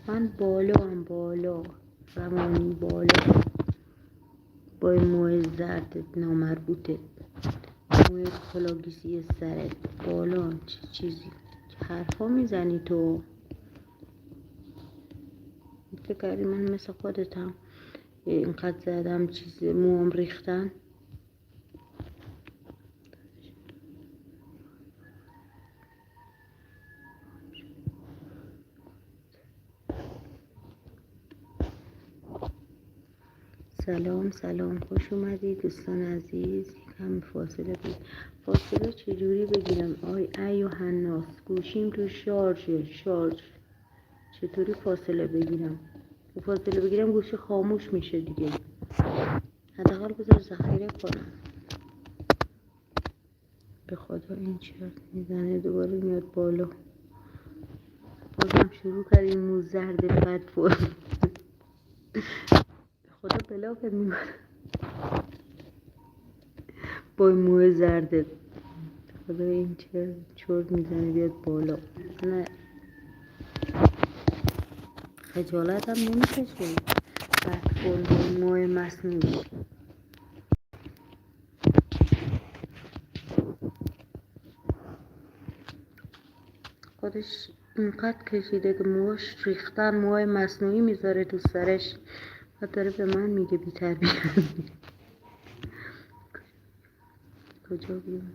من بالا هم بالا زمانی بالا با این موی زردت نامربوطت، موی کلاگیسی سرت بالا، چه چیزی چه حرفا میزنی تو؟ فکر کردی من مثل خودتم اینقدر زدم چیز موام ریختن؟ سلام سلام، خوش اومدید دوستان عزیز. کم فاصله فاصله چجوری بگیرم؟ ای و حناس گوشیم تو شارژ چطوری فاصله بگیرم؟ فاصله بگیرم گوشی خاموش میشه دیگه. حداقل بذار ذخیره کنم. به خدا این چرت میزنه دوباره میاد بالا. بازم شروع کردیم مو زرد بد فرم. به خدا بلاکت میکنم با این موه زردت. خدا این چرت میزنه بیاد بالا. نه خجالت هم نمیکشه بد فرم با این موه مصنوعی. خودش اینقدر کشیده که موهاش ریختن، موهای مصنوعی میذاره تو سرش و داره به من میگه بی تربیت. کجا بیام؟